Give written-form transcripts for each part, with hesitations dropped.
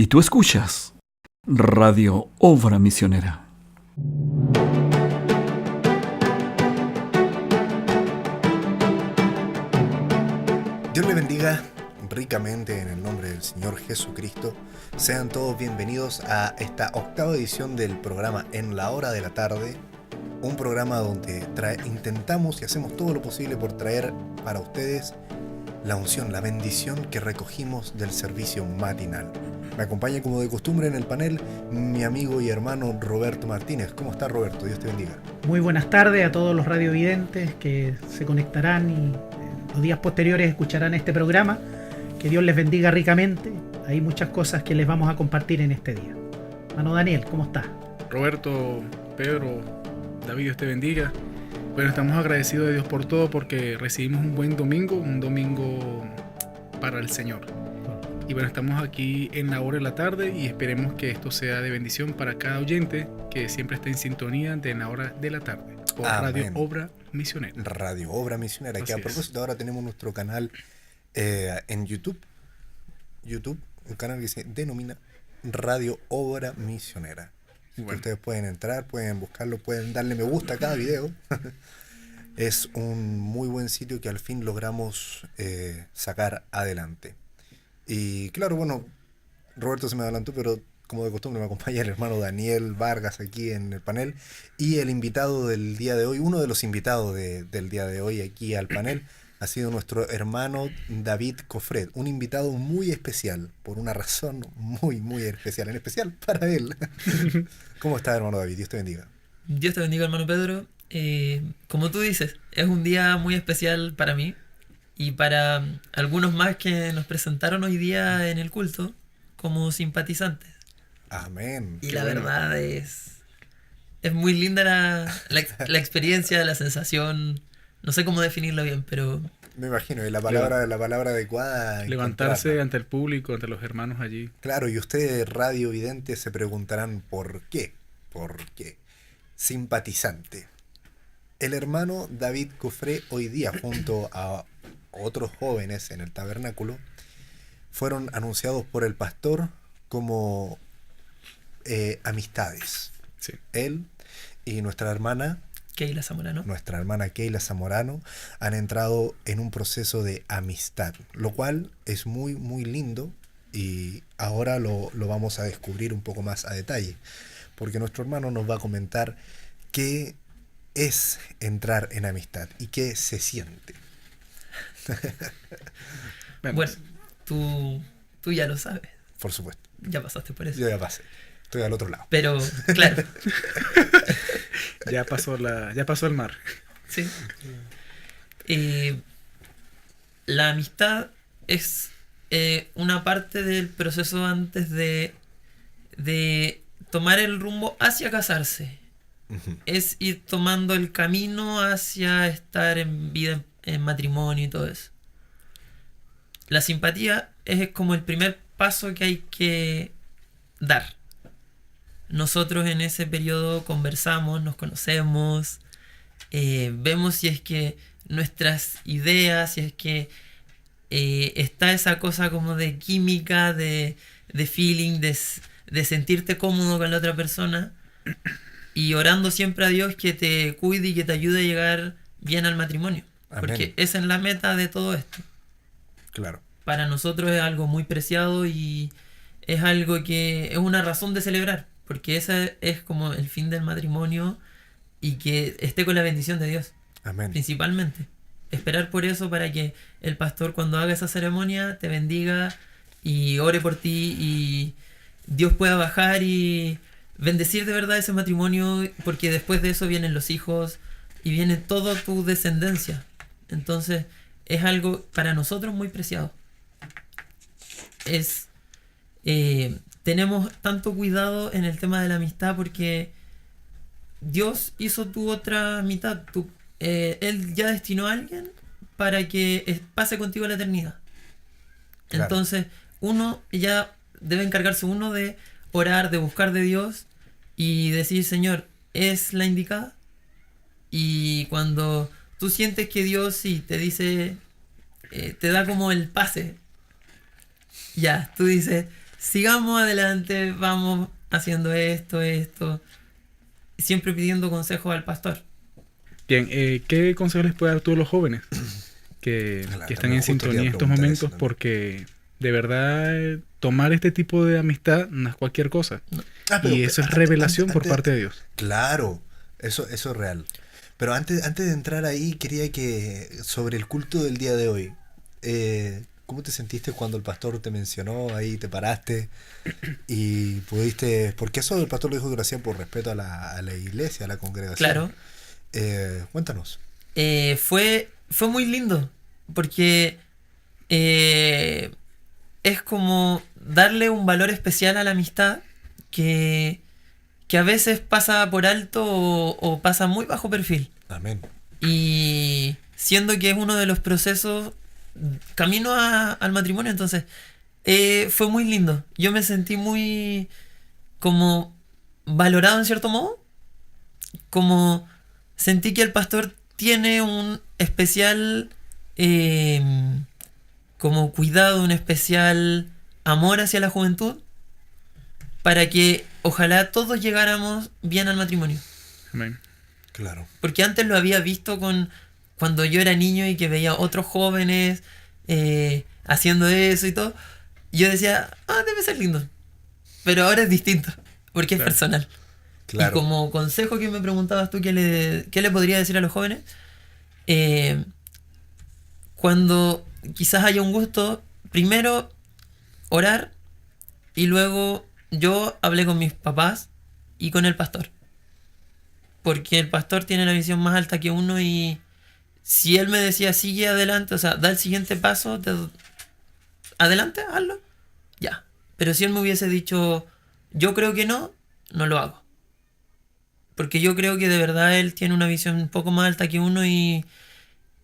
Y tú escuchas Radio Obra Misionera. Dios les bendiga ricamente en el nombre del Señor Jesucristo. Sean todos bienvenidos a esta octava edición del programa En la Hora de la Tarde. Un programa donde intentamos y hacemos todo lo posible por traer para ustedes la unción, la bendición que recogimos del servicio matinal. Me acompaña como de costumbre en el panel mi amigo y hermano Roberto Martínez. ¿Cómo está, Roberto? Dios te bendiga. Muy buenas tardes a todos los radiovidentes que se conectarán y los días posteriores escucharán este programa. Que Dios les bendiga ricamente. Hay muchas cosas que les vamos a compartir en este día. Hermano Daniel, ¿cómo está? Roberto, Pedro, David, Dios te bendiga. Bueno, estamos agradecidos de Dios por todo porque recibimos un buen domingo, un domingo para el Señor. Y bueno, estamos aquí en la hora de la tarde y esperemos que esto sea de bendición para cada oyente que siempre está en sintonía de la hora de la tarde. Por Radio Obra Misionera. Radio Obra Misionera, que a propósito ahora tenemos nuestro canal en YouTube, un canal que se denomina Radio Obra Misionera. Bueno. Ustedes pueden entrar, pueden buscarlo, pueden darle me gusta a cada video. Es un muy buen sitio que al fin logramos sacar adelante. Y claro, bueno, Roberto se me adelantó, pero como de costumbre me acompaña el hermano Daniel Vargas aquí en el panel. Y el invitado del día de hoy, uno de los invitados del día de hoy aquí al panel, ha sido nuestro hermano David Cofret, un invitado muy especial, por una razón muy, muy especial, en especial para él. ¿Cómo está, hermano David? Dios te bendiga. Dios te bendiga, hermano Pedro. Como tú dices, es un día muy especial para mí y para algunos más que nos presentaron hoy día en el culto como simpatizantes. Amén. Y la verdad es muy linda la experiencia, la sensación. No sé cómo definirlo bien, pero... Me imagino, y la palabra adecuada... Levantarse ante el público, ante los hermanos allí. Claro, y ustedes, radiovidentes, se preguntarán ¿por qué? ¿Por qué? Simpatizante. El hermano David Cofré hoy día, junto a otros jóvenes en el tabernáculo, fueron anunciados por el pastor como amistades. Sí. Él y nuestra hermana Keila Zamorano han entrado en un proceso de amistad, lo cual es muy, muy lindo y ahora lo vamos a descubrir un poco más a detalle, porque nuestro hermano nos va a comentar qué es entrar en amistad y qué se siente. Bueno, tú ya lo sabes. Por supuesto. Ya pasaste por eso. Yo ya pasé. Estoy al otro lado. Pero, claro. Ya pasó el mar. Sí. La amistad es una parte del proceso antes de tomar el rumbo hacia casarse. Uh-huh. Es ir tomando el camino hacia estar en vida, en matrimonio y todo eso. La simpatía es como el primer paso que hay que dar. Nosotros en ese periodo conversamos, nos conocemos, vemos si es que nuestras ideas, si es que está esa cosa como de química, de feeling, de sentirte cómodo con la otra persona, y orando siempre a Dios que te cuide y que te ayude a llegar bien al matrimonio. Amén. Porque esa es la meta de todo esto. Claro. Para nosotros es algo muy preciado y es algo que es una razón de celebrar. Porque ese es como el fin del matrimonio y que esté con la bendición de Dios. Amén. Principalmente. Esperar por eso para que el pastor cuando haga esa ceremonia te bendiga y ore por ti y Dios pueda bajar y bendecir de verdad ese matrimonio, porque después de eso vienen los hijos y viene toda tu descendencia. Entonces es algo para nosotros muy preciado. Tenemos tanto cuidado en el tema de la amistad porque Dios hizo tu otra mitad. Él ya destinó a alguien para que pase contigo la eternidad. Claro. Entonces, uno ya debe encargarse de orar, de buscar de Dios y decir, Señor, ¿es la indicada? Y cuando tú sientes que Dios sí te dice, te da como el pase, ya, tú dices, sigamos adelante, vamos haciendo esto. Siempre pidiendo consejos al pastor. Bien, ¿qué consejos les puede dar tú a los jóvenes que están en sintonía en estos momentos? Porque de verdad tomar este tipo de amistad no es cualquier cosa. Y eso es revelación por parte de Dios. Claro, eso es real. Pero antes de entrar ahí, quería que sobre el culto del día de hoy, ¿cómo te sentiste cuando el pastor te mencionó? Ahí te paraste y pudiste... Porque eso el pastor lo dijo que lo hacía por respeto a la iglesia, a la congregación. Claro. Cuéntanos. Fue muy lindo, porque es como darle un valor especial a la amistad que a veces pasa por alto o pasa muy bajo perfil. Amén. Y siendo que es uno de los procesos camino al matrimonio, entonces fue muy lindo. Yo me sentí muy como valorado en cierto modo, como sentí que el pastor tiene un especial como cuidado, un especial amor hacia la juventud, para que ojalá todos llegáramos bien al matrimonio. Amén. Claro. Porque antes lo había visto cuando yo era niño y que veía otros jóvenes haciendo eso y todo. Yo decía, debe ser lindo. Pero ahora es distinto, porque es personal. Claro. Y como consejo que me preguntabas tú, ¿qué le podría decir a los jóvenes? Cuando quizás haya un gusto, primero orar, y luego yo hablé con mis papás y con el pastor. Porque el pastor tiene la visión más alta que uno, y si él me decía sigue adelante, o sea, da el siguiente paso, adelante, hazlo, ya. Pero si él me hubiese dicho yo creo que no lo hago. Porque yo creo que de verdad él tiene una visión un poco más alta que uno, y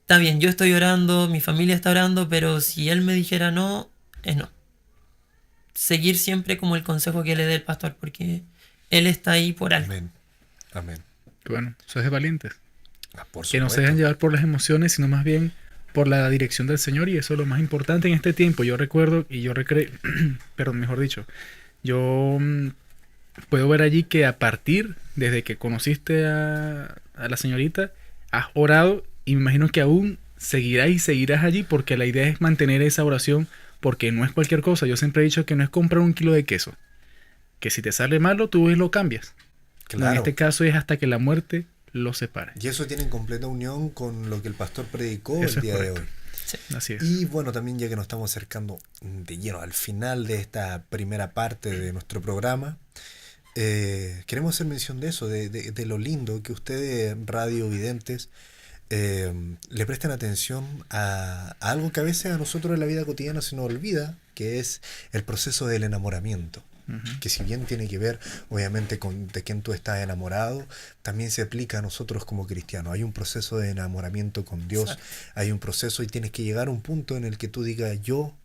está bien, yo estoy orando, mi familia está orando, pero si él me dijera no, es no. Seguir siempre como el consejo que le dé el pastor, porque él está ahí por algo. Amén. Amén. Bueno, eso es de valientes. Por Que no se supuesto. dejan llevar por las emociones, sino más bien por la dirección del Señor, y eso es lo más importante en este tiempo. Yo recuerdo y yo perdón, mejor dicho, yo puedo ver allí que a partir, desde que conociste a la señorita, has orado, y me imagino que aún seguirás y seguirás allí, porque la idea es mantener esa oración, porque no es cualquier cosa. Yo siempre he dicho que no es comprar un kilo de queso, que si te sale malo tú lo cambias. Claro. En este caso es hasta que la muerte los separe. Y eso tiene en completa unión con lo que el pastor predicó Eso el es día de correcto. hoy. Sí. Así es. Y bueno, también ya que nos estamos acercando de lleno al final de esta primera parte de nuestro programa, queremos hacer mención de eso, de lo lindo que ustedes, radiovidentes, le prestan atención a algo que a veces a nosotros en la vida cotidiana se nos olvida, que es el proceso del enamoramiento. Que si bien tiene que ver obviamente con de quién tú estás enamorado, también se aplica a nosotros como cristianos. Hay un proceso de enamoramiento con Dios. Exacto. Hay un proceso, y tienes que llegar a un punto en el que tú digas yo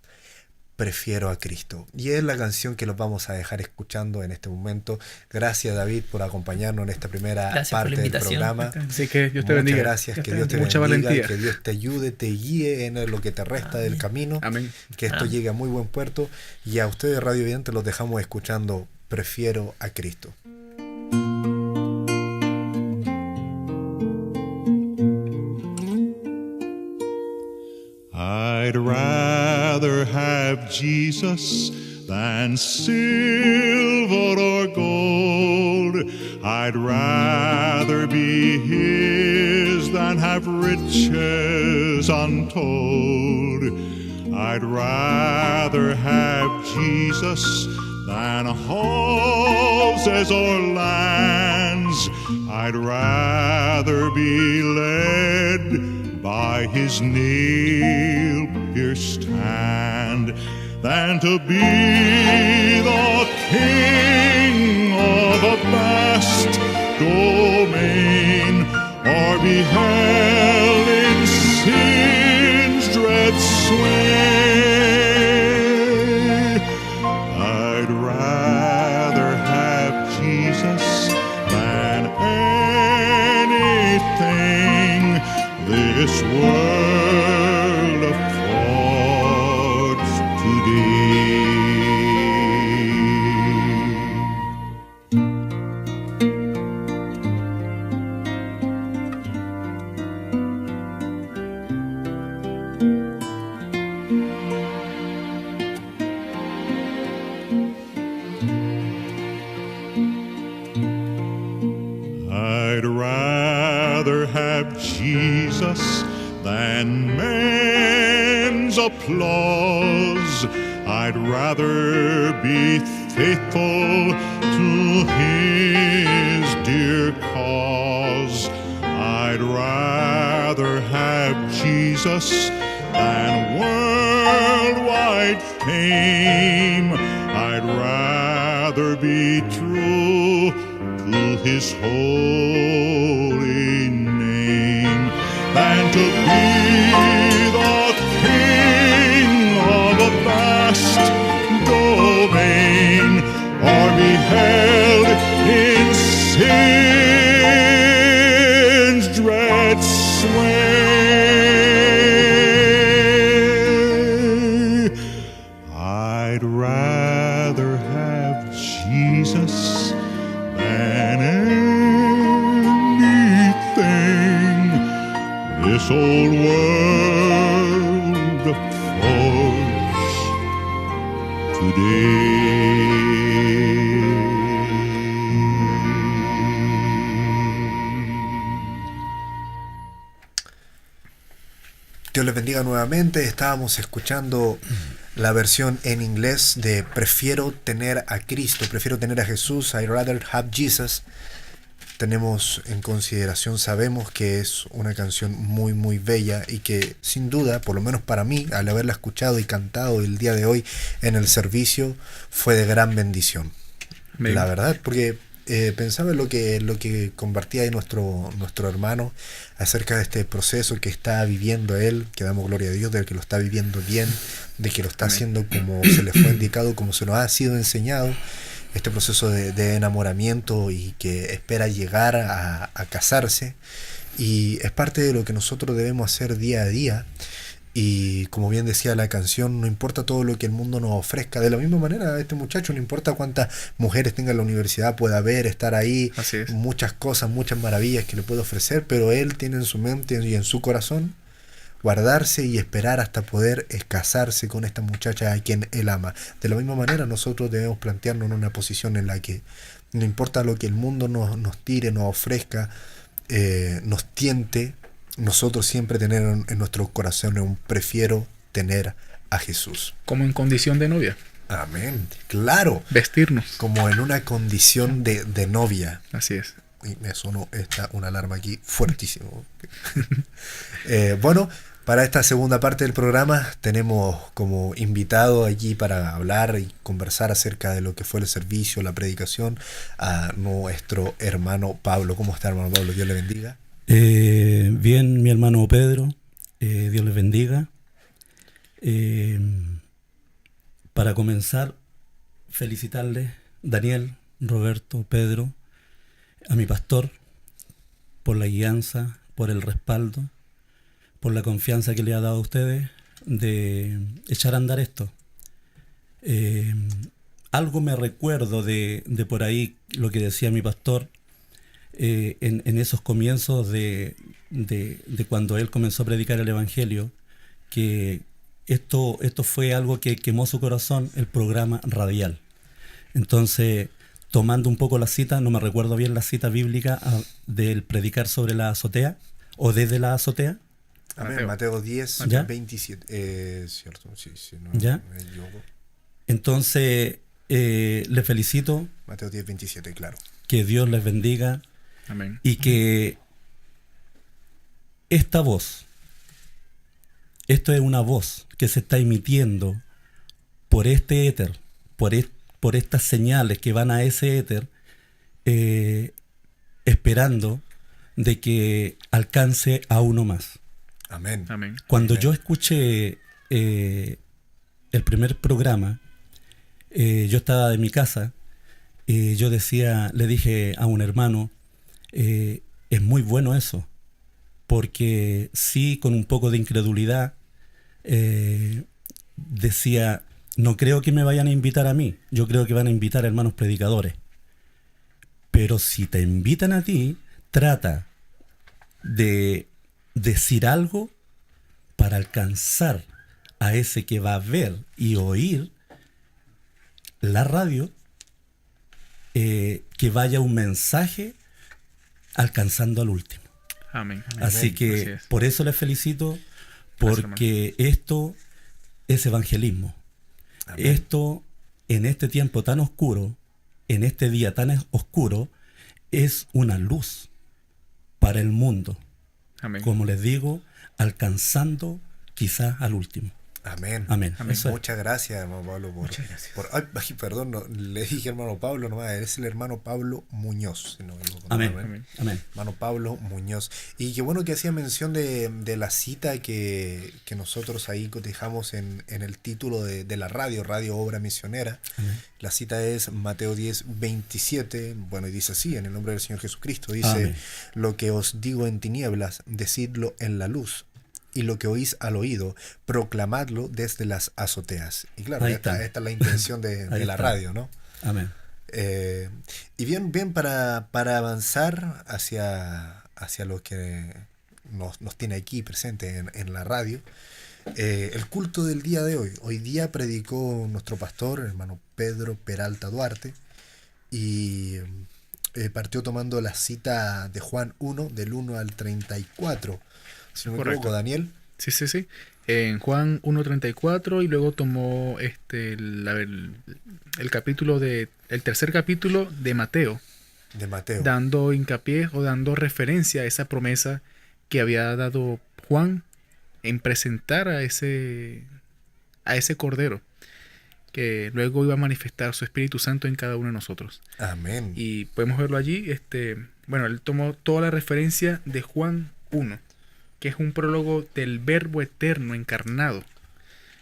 prefiero a Cristo. Y es la canción que los vamos a dejar escuchando en este momento. Gracias, David, por acompañarnos en esta primera Gracias por la parte del invitación. programa. Así que Dios te Muchas bendiga. gracias, que Dios te Mucha bendiga, valentía. que Dios te ayude, te guíe en lo que te resta del camino. Amén. Que esto Amén. llegue a muy buen puerto. Y a ustedes, Radio Vidente, los dejamos escuchando Prefiero a Cristo. I'd rather have Jesus than silver or gold. I'd rather be His than have riches untold. I'd rather have Jesus than houses or lands. I'd rather be led by His nail-pierced hand than to be the king of a vast domain, or be held in sin's dread sway. I'd rather have Jesus than anything this world affords today. Jesus than men's applause. I'd rather be faithful to his dear cause. I'd rather have Jesus than worldwide fame. I'd rather be true to his holy name than to be the king of a vast domain, or be held in sin's dread sway. I'd rather have Jesus than anything this old world affords today. Dios les bendiga nuevamente. Estábamos escuchando la versión en inglés de Prefiero tener a Cristo, prefiero tener a Jesús, I'd rather have Jesus. Tenemos en consideración, sabemos que es una canción muy muy bella y que sin duda, por lo menos para mí, al haberla escuchado y cantado el día de hoy en el servicio, fue de gran bendición. Amén. La verdad, porque pensaba en lo que compartía ahí nuestro hermano acerca de este proceso que está viviendo él, que damos gloria a Dios de que lo está viviendo bien, de que lo está haciendo como se le fue indicado, como se nos ha sido enseñado, este proceso de enamoramiento y que espera llegar a casarse, y es parte de lo que nosotros debemos hacer día a día. Y como bien decía la canción, no importa todo lo que el mundo nos ofrezca. De la misma manera, a este muchacho no importa cuántas mujeres tenga en la universidad, pueda haber, estar ahí, Así es. muchas cosas, muchas maravillas que le puede ofrecer, pero él tiene en su mente y en su corazón guardarse y esperar hasta poder casarse con esta muchacha a quien él ama. De la misma manera, nosotros debemos plantearnos en una posición en la que no importa lo que el mundo nos tire, nos ofrezca, nos tiente, nosotros siempre tener en nuestros corazones un prefiero tener a Jesús. Como en condición de novia. Amén. Claro. Vestirnos. Como en una condición de novia. Así es. Y me sonó una alarma aquí fuertísimo. Bueno, para esta segunda parte del programa tenemos como invitado allí para hablar y conversar acerca de lo que fue el servicio, la predicación, a nuestro hermano Pablo. ¿Cómo está, hermano Pablo? Dios le bendiga. Bien, mi hermano Pedro, Dios les bendiga. Para comenzar, felicitarles, Daniel, Roberto, Pedro, a mi pastor, por la guianza, por el respaldo, por la confianza que le ha dado a ustedes de echar a andar esto. Algo me recuerdo de por ahí lo que decía mi pastor, en esos comienzos de cuando él comenzó a predicar el Evangelio, que esto fue algo que quemó su corazón, el programa radial. Entonces, tomando un poco la cita, no me recuerdo bien la cita bíblica del predicar sobre la azotea, o desde la azotea. Amén. Mateo 10, ¿Ya? 27. ¿Cierto? Sí, no ¿Ya? me equivoco. Entonces, les felicito, Mateo 10, 27, claro. que Dios les bendiga. Amén. Y que esta voz, esto es una voz que se está emitiendo por este éter, por estas señales que van a ese éter, esperando de que alcance a uno más. Amén. Amén. Cuando Amén. yo escuché el primer programa, yo estaba en mi casa y yo le dije a un hermano, es muy bueno eso, porque sí, con un poco de incredulidad, decía, no creo que me vayan a invitar a mí, yo creo que van a invitar a hermanos predicadores. Pero si te invitan a ti, trata de decir algo para alcanzar a ese que va a ver y oír la radio, que vaya un mensaje alcanzando al último. Amén. Así que Así es. por eso les felicito, Gracias, porque esto es evangelismo. Amén. Esto, en este tiempo tan oscuro, en este día tan oscuro, es una luz para el mundo. Amén. Como les digo, alcanzando quizás al último. Amén. Amén. Amén. Eso es. Muchas gracias, hermano Pablo. Muchas gracias. Ay, perdón, le dije hermano Pablo nomás, es el hermano Pablo Muñoz. Si no me equivoco. Amén. Amén. Amén. Hermano Pablo Muñoz. Y qué bueno que hacía mención de la cita que nosotros ahí cotejamos en el título de la radio Obra Misionera. Amén. La cita es Mateo 10:27. Bueno, y dice así, en el nombre del Señor Jesucristo. Dice, Amén. lo que os digo en tinieblas, decidlo en la luz. Y lo que oís al oído, proclamadlo desde las azoteas. Y claro, Ahí esta está. es la intención de Ahí la está. radio, ¿no? Amén. Y bien para avanzar hacia lo que nos tiene aquí presente en la radio, el culto del día de hoy. Hoy día predicó nuestro pastor, hermano Pedro Peralta Duarte, y partió tomando la cita de Juan 1, del 1 al 34. Si no me Correcto. equivoco, Daniel. Sí. En Juan 1:34 y luego tomó el capítulo el tercer capítulo de Mateo, De Mateo. dando hincapié o dando referencia a esa promesa que había dado Juan en presentar a ese Cordero, que luego iba a manifestar su Espíritu Santo en cada uno de nosotros. Amén. Y podemos verlo allí. Bueno, él tomó toda la referencia de Juan 1, que es un prólogo del Verbo eterno encarnado.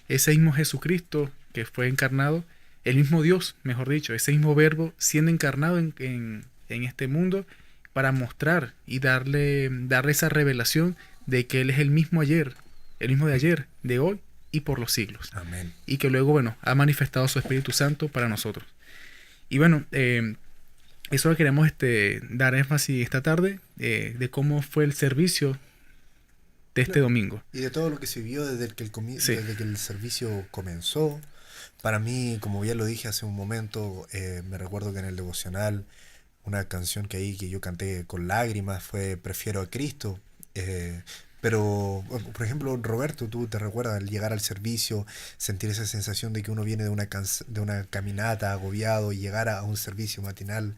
Ese mismo Jesucristo que fue encarnado, el mismo Dios, mejor dicho, ese mismo Verbo siendo encarnado en este mundo para mostrar y darle esa revelación de que Él es el mismo ayer, el mismo de ayer, de hoy y por los siglos. Amén. Y que luego, bueno, ha manifestado su Espíritu Santo para nosotros. Y bueno, eso queremos dar énfasis esta tarde, de cómo fue el servicio de este domingo. Y de todo lo que se vio desde que Sí. desde que el servicio comenzó. Para mí, como ya lo dije hace un momento, me recuerdo que en el devocional, una canción que yo canté con lágrimas fue Prefiero a Cristo. Pero, por ejemplo, Roberto, tú te recuerdas al llegar al servicio, sentir esa sensación de que uno viene de una caminata agobiado y llegar a un servicio matinal,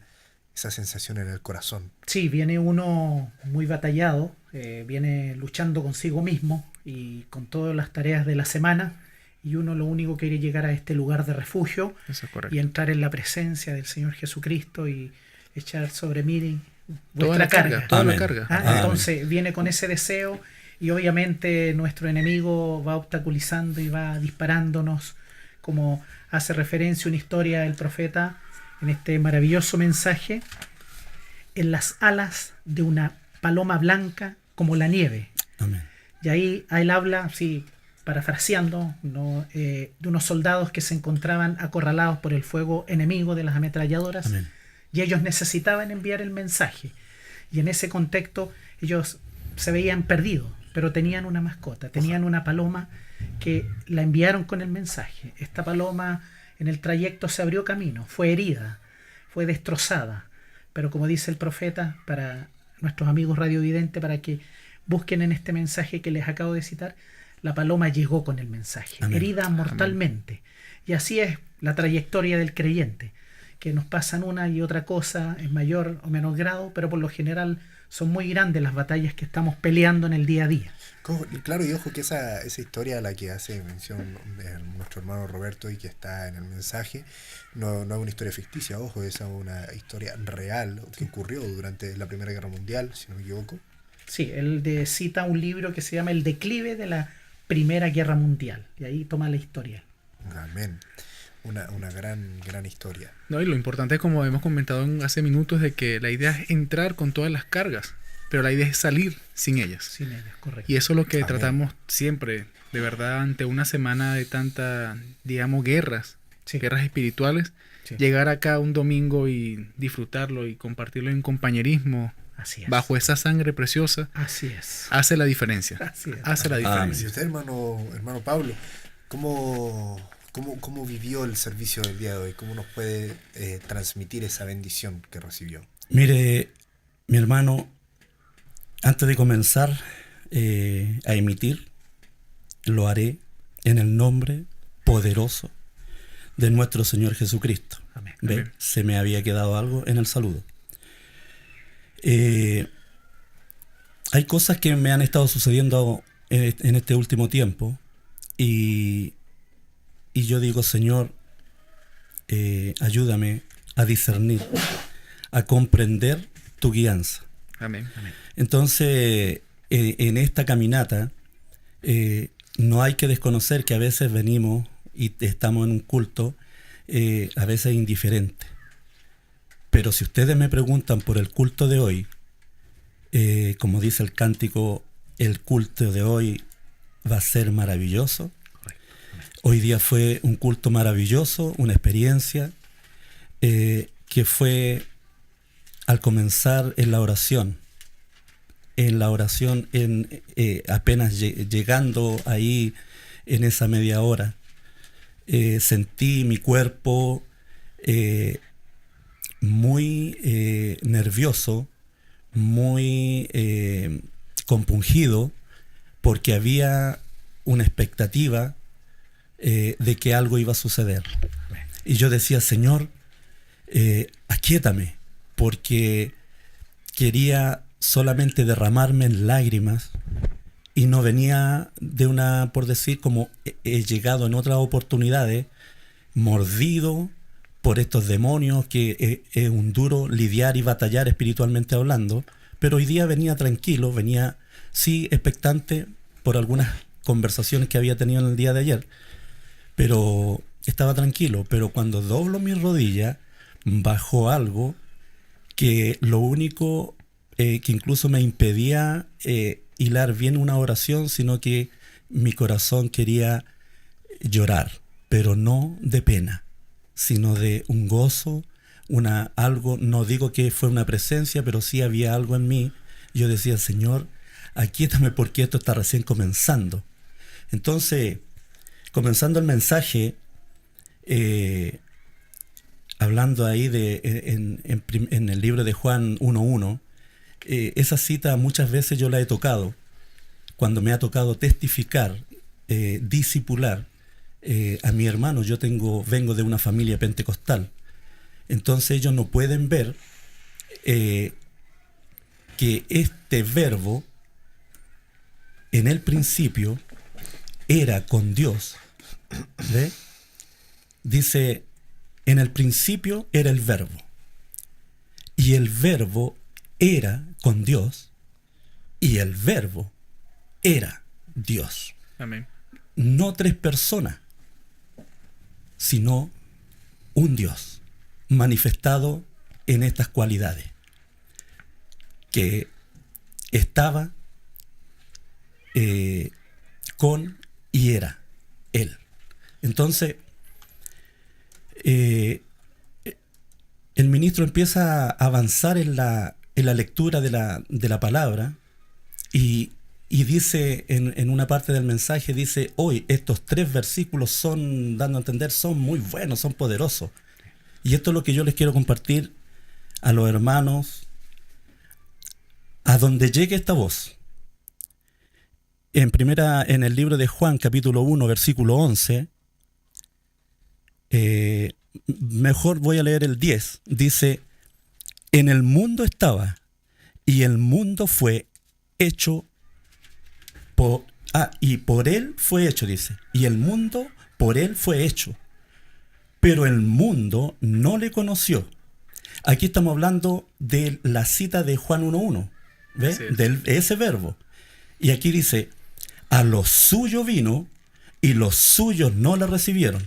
esa sensación en el corazón. Sí, viene uno muy batallado, viene luchando consigo mismo y con todas las tareas de la semana, y uno lo único que quiere llegar a este lugar de refugio Eso es correcto. y entrar en la presencia del Señor Jesucristo y echar sobre mí Toda vuestra la carga, toda Amén. la carga. Ah, Amén. entonces viene con ese deseo y obviamente nuestro enemigo va obstaculizando y va disparándonos, como hace referencia una historia del profeta en este maravilloso mensaje, en las alas de una paloma blanca como la nieve. Amén. Y ahí él habla, sí, parafraseando, ¿no? De unos soldados que se encontraban acorralados por el fuego enemigo de las ametralladoras. Amén. Y ellos necesitaban enviar el mensaje. Y en ese contexto ellos se veían perdidos, pero tenían una mascota, tenían una paloma que la enviaron con el mensaje. Esta paloma en el trayecto se abrió camino, fue herida, fue destrozada. Pero como dice el profeta, para nuestros amigos radiovidentes, para que busquen en este mensaje que les acabo de citar, la paloma llegó con el mensaje, Amén. herida mortalmente. Y así es la trayectoria del creyente, que nos pasan una y otra cosa en mayor o menor grado, pero por lo general son muy grandes las batallas que estamos peleando en el día a día. Claro, y ojo que esa historia a la que hace mención nuestro hermano Roberto y que está en el mensaje, no es una historia ficticia, ojo, esa es una historia real que ocurrió durante la Primera Guerra Mundial, si no me equivoco. Sí, él cita un libro que se llama El declive de la Primera Guerra Mundial, y ahí toma la historia. Amén. Una gran historia. No, y lo importante, como hemos comentado hace minutos, de que la idea es entrar con todas las cargas, pero la idea es salir sin ellas. Sin ellos, correcto. Y eso es lo que Amén. tratamos siempre, de verdad, ante una semana de tanta, digamos, guerras espirituales, Sí. llegar acá un domingo y disfrutarlo y compartirlo en compañerismo, Así es. bajo esa sangre preciosa, Así es. hace la diferencia. Así es. Hace la Y diferencia. usted, hermano Pablo, ¿cómo vivió el servicio del día de hoy? ¿Cómo nos puede transmitir esa bendición que recibió? Mire, mi hermano, Antes de comenzar a emitir, lo haré en el nombre poderoso de nuestro Señor Jesucristo. Amén. ¿Ve? Amén. Se me había quedado algo en el saludo. Hay cosas que me han estado sucediendo en este último tiempo y yo digo, Señor, ayúdame a discernir, a comprender tu guianza. Amén. Entonces, en esta caminata, no hay que desconocer que a veces venimos y estamos en un culto, a veces indiferente. Pero si ustedes me preguntan por el culto de hoy, como dice el cántico, el culto de hoy va a ser maravilloso. Hoy día fue un culto maravilloso, una experiencia que fue al comenzar en la oración. Apenas llegando ahí en esa media hora, sentí mi cuerpo muy nervioso, muy compungido, porque había una expectativa de que algo iba a suceder. Y yo decía, Señor, aquíétame, porque quería solamente derramarme en lágrimas y no venía de una, por decir, como he llegado en otras oportunidades, mordido por estos demonios, que es un duro lidiar y batallar espiritualmente hablando, pero hoy día venía tranquilo, venía sí expectante por algunas conversaciones que había tenido en el día de ayer, pero estaba tranquilo. Pero cuando doblo mi rodilla, bajó algo que lo único que incluso me impedía hilar bien una oración, sino que mi corazón quería llorar, pero no de pena, sino de un gozo, algo, no digo que fue una presencia, pero sí había algo en mí. Yo decía, Señor, aquíétame porque esto está recién comenzando. Entonces, comenzando el mensaje, hablando ahí en el libro de Juan 1:1, esa cita muchas veces yo la he tocado, cuando me ha tocado testificar, discipular a mi hermano. Yo vengo de una familia pentecostal, entonces ellos no pueden ver que este verbo en el principio era con Dios. ¿Ve? Dice, en el principio era el verbo, y el verbo era con Dios, y el verbo era Dios. Amén. No tres personas, sino un Dios manifestado en estas cualidades, que estaba con y era Él. Entonces, el ministro empieza a avanzar en la lectura de la palabra y dice en una parte del mensaje, dice, hoy estos 3 versículos son, dando a entender, son muy buenos, son poderosos. Y esto es lo que yo les quiero compartir a los hermanos, a donde llegue esta voz. En el libro de Juan, capítulo 1, versículo 11, mejor voy a leer el 10. Dice, en el mundo estaba, y el mundo fue hecho y por él fue hecho, dice. Y el mundo por él fue hecho, pero el mundo no le conoció. Aquí estamos hablando de la cita de Juan 1:1, ¿ve? Sí. De ese verbo. Y aquí dice, a los suyos vino, y los suyos no le recibieron.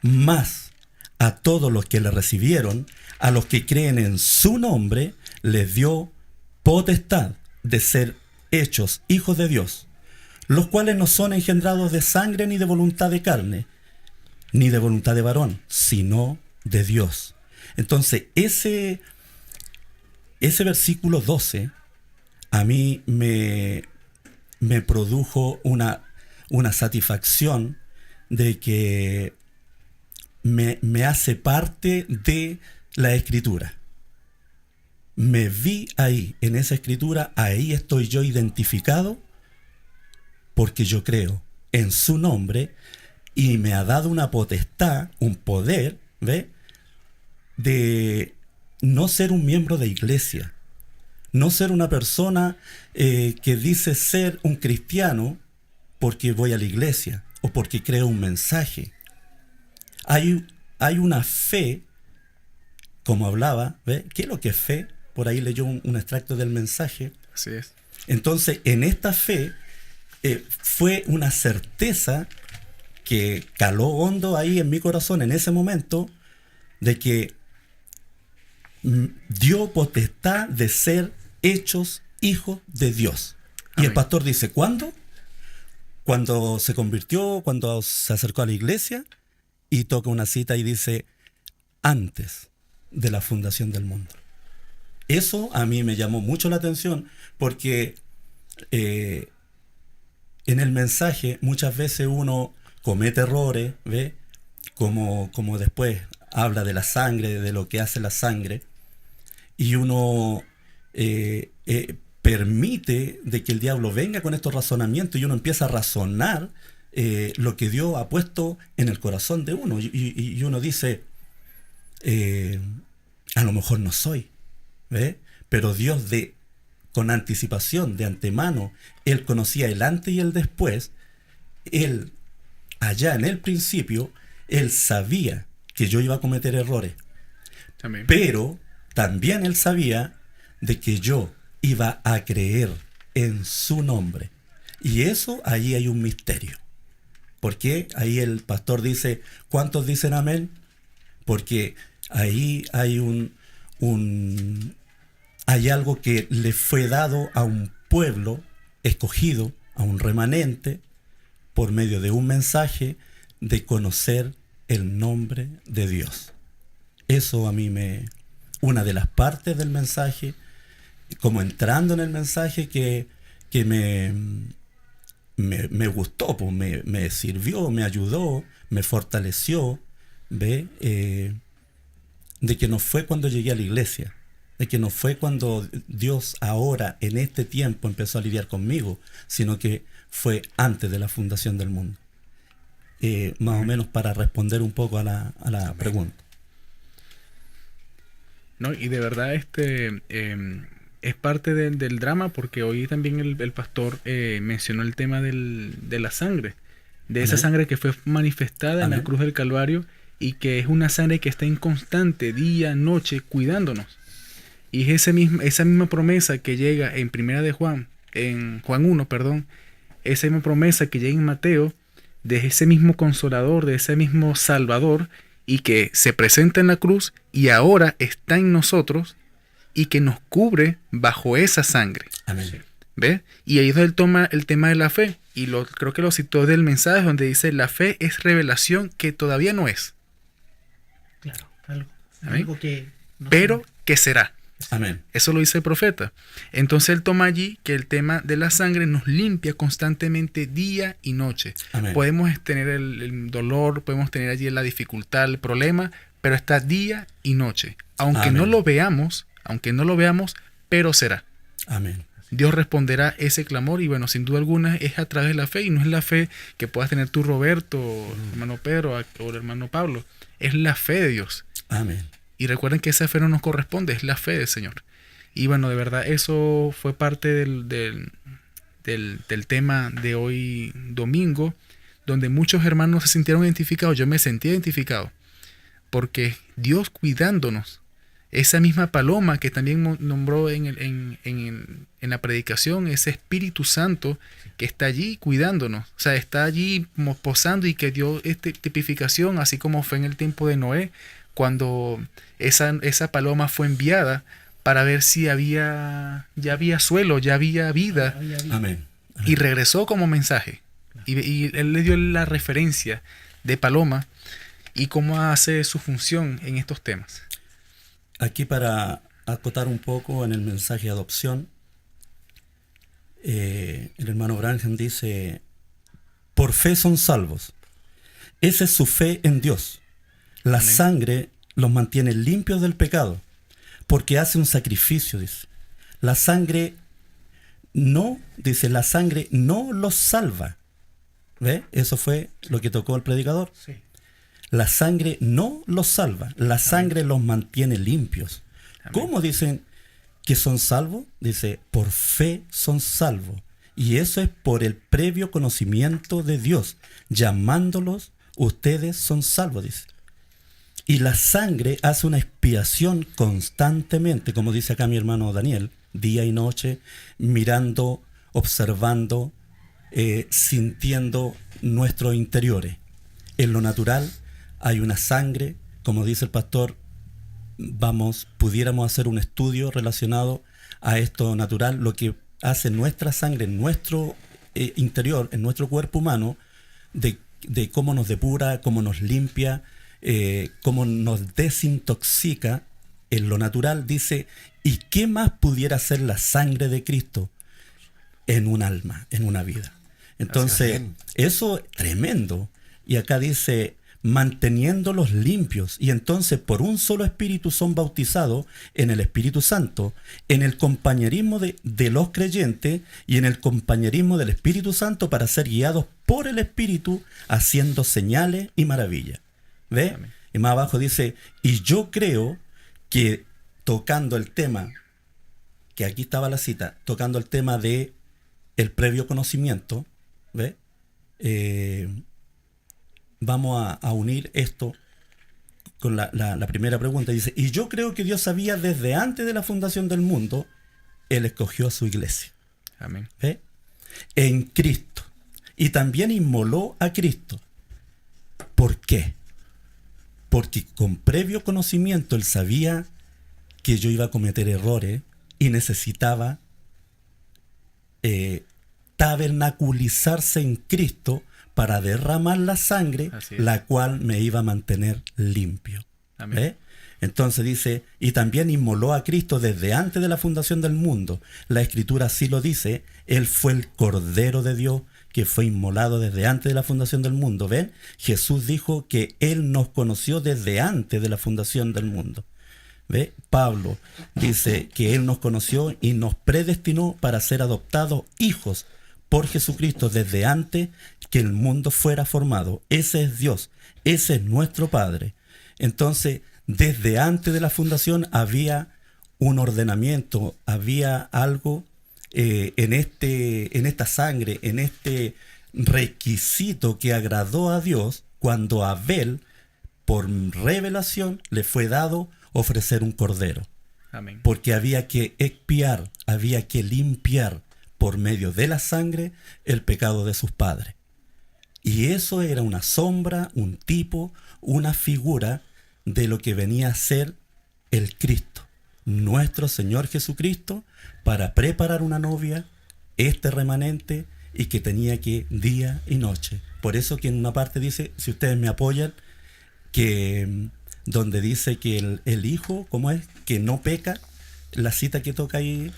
Mas a todos los que le recibieron, a los que creen en su nombre, les dio potestad de ser hechos hijos de Dios, los cuales no son engendrados de sangre, ni de voluntad de carne, ni de voluntad de varón, sino de Dios. Entonces, ese versículo 12 a mí me produjo una satisfacción de que me hace parte de la Escritura. me vi ahí, en esa escritura, ahí estoy yo identificado, porque yo creo en su nombre y me ha dado una potestad, un poder, ¿ve? De no ser un miembro de iglesia, no ser una persona que dice ser un cristiano porque voy a la iglesia o porque creo un mensaje. Hay una fe, como hablaba, ¿ve? ¿Qué es lo que es fe? Por ahí leyó un extracto del mensaje. Así es. Entonces, en esta fe fue una certeza que caló hondo ahí en mi corazón en ese momento, de que dio potestad de ser hechos hijos de Dios. Y el pastor dice, ¿cuándo? Cuando se convirtió, cuando se acercó a la iglesia, y toca una cita y dice, antes de la fundación del mundo. Eso a mí me llamó mucho la atención, porque en el mensaje muchas veces uno comete errores, ¿ve? Como después habla de la sangre, de lo que hace la sangre, y uno permite de que el diablo venga con estos razonamientos y uno empieza a razonar lo que Dios ha puesto en el corazón de uno, y uno dice, a lo mejor no soy, ¿ve? Pero Dios con anticipación, de antemano, Él conocía el antes y el después. Él, allá en el principio, Él sabía que yo iba a cometer errores. También. Pero también Él sabía de que yo iba a creer en su nombre. Y eso, ahí hay un misterio. Porque ahí el pastor dice, ¿cuántos dicen amén? Porque ahí hay hay algo que le fue dado a un pueblo escogido, a un remanente, por medio de un mensaje de conocer el nombre de Dios. Eso a mí una de las partes del mensaje, como entrando en el mensaje que me gustó, pues me sirvió, me ayudó, me fortaleció, ¿ve? De que no fue cuando llegué a la iglesia, de que no fue cuando Dios ahora, en este tiempo, empezó a lidiar conmigo, sino que fue antes de la fundación del mundo. Más o menos para responder un poco a la pregunta. No, y de verdad es parte del drama, porque hoy también el pastor mencionó el tema de la sangre, de esa sangre que fue manifestada en la cruz del Calvario, y que es una sangre que está en constante, día, noche, cuidándonos. Y es esa misma promesa que llega en Primera de Juan, en Juan 1, perdón, esa misma promesa que llega en Mateo, de ese mismo Consolador, de ese mismo Salvador, y que se presenta en la cruz y ahora está en nosotros, y que nos cubre bajo esa sangre. Amén. ¿Ve? Y ahí es donde él toma el tema de la fe, y creo que lo citó del mensaje, donde dice, la fe es revelación que todavía no es. Claro, algo que no pero sé. que será. Amén. Eso lo dice el profeta. Entonces él toma allí que el tema de la sangre nos limpia constantemente día y noche. Amén. Podemos tener el dolor, podemos tener allí la dificultad, el problema, pero está día y noche. Aunque Amén. no lo veamos, pero será. Amén. Dios responderá ese clamor, y bueno, sin duda alguna es a través de la fe, y no es la fe que puedas tener tú, Roberto, hermano Pedro o el hermano Pablo. Es la fe de Dios. Amén. Y recuerden que esa fe no nos corresponde, es la fe del Señor. Y bueno, de verdad, eso fue parte del tema de hoy domingo, donde muchos hermanos se sintieron identificados. Yo me sentí identificado, porque Dios cuidándonos, esa misma paloma que también nombró en la predicación, ese Espíritu Santo que está allí cuidándonos, o sea, está allí como posando, y que dio esta tipificación, así como fue en el tiempo de Noé, cuando esa paloma fue enviada para ver si ya había suelo, ya había vida. Amén. Y regresó como mensaje. Y él le dio la referencia de paloma y cómo hace su función en estos temas. Aquí, para acotar un poco en el mensaje de adopción, el hermano Branham dice, por fe son salvos. Esa es su fe en Dios. La Amén. sangre los mantiene limpios del pecado. porque hace un sacrificio, dice. La sangre no los salva. ¿Ve? Eso fue lo que tocó el predicador. Sí. La sangre no los salva, la sangre los mantiene limpios. Amén. ¿Cómo dicen que son salvos? Dice, por fe son salvos. Y eso es por el previo conocimiento de Dios. Llamándolos, ustedes son salvos, dice. Y la sangre hace una expiación constantemente, como dice acá mi hermano Daniel, día y noche, mirando, observando, sintiendo nuestros interiores. En lo natural hay una sangre, como dice el pastor, pudiéramos hacer un estudio relacionado a esto natural, lo que hace nuestra sangre en nuestro interior, en nuestro cuerpo humano, de cómo nos depura, cómo nos limpia, cómo nos desintoxica. En lo natural dice, ¿y qué más pudiera hacer la sangre de Cristo en un alma, en una vida? Entonces, eso es tremendo. Y acá dice, manteniéndolos limpios. Y entonces por un solo Espíritu son bautizados en el Espíritu Santo, en el compañerismo de los creyentes y en el compañerismo del Espíritu Santo para ser guiados por el Espíritu, haciendo señales y maravillas. ¿Ve? Amén. Y más abajo dice, y yo creo que tocando el tema, que aquí estaba la cita, tocando el tema de el previo conocimiento, ¿ve? Vamos a unir esto con la primera pregunta. Dice, y yo creo que Dios sabía desde antes de la fundación del mundo, Él escogió a su iglesia. Amén. ¿Ve? En Cristo. Y también inmoló a Cristo. ¿Por qué? Porque con previo conocimiento Él sabía que yo iba a cometer errores y necesitaba tabernaculizarse en Cristo para derramar la sangre, la cual me iba a mantener limpio. Amén. ¿Eh? Entonces dice, y también inmoló a Cristo desde antes de la fundación del mundo. La Escritura así lo dice, Él fue el Cordero de Dios que fue inmolado desde antes de la fundación del mundo. ¿Ven? Jesús dijo que Él nos conoció desde antes de la fundación del mundo. ¿Ve? Pablo dice que Él nos conoció y nos predestinó para ser adoptados hijos por Jesucristo desde antes que el mundo fuera formado. Ese es Dios, ese es nuestro Padre. Entonces, desde antes de la fundación había un ordenamiento, había algo en esta sangre, en este requisito que agradó a Dios cuando a Abel, por revelación, le fue dado ofrecer un cordero. Amén. Porque había que expiar, había que limpiar por medio de la sangre el pecado de sus padres. Y eso era una sombra, un tipo, una figura de lo que venía a ser el Cristo, nuestro Señor Jesucristo, para preparar una novia, este remanente, y que tenía que día y noche. Por eso que en una parte dice, si ustedes me apoyan, que donde dice que el Hijo, ¿cómo es? Que no peca, la cita que toca ahí.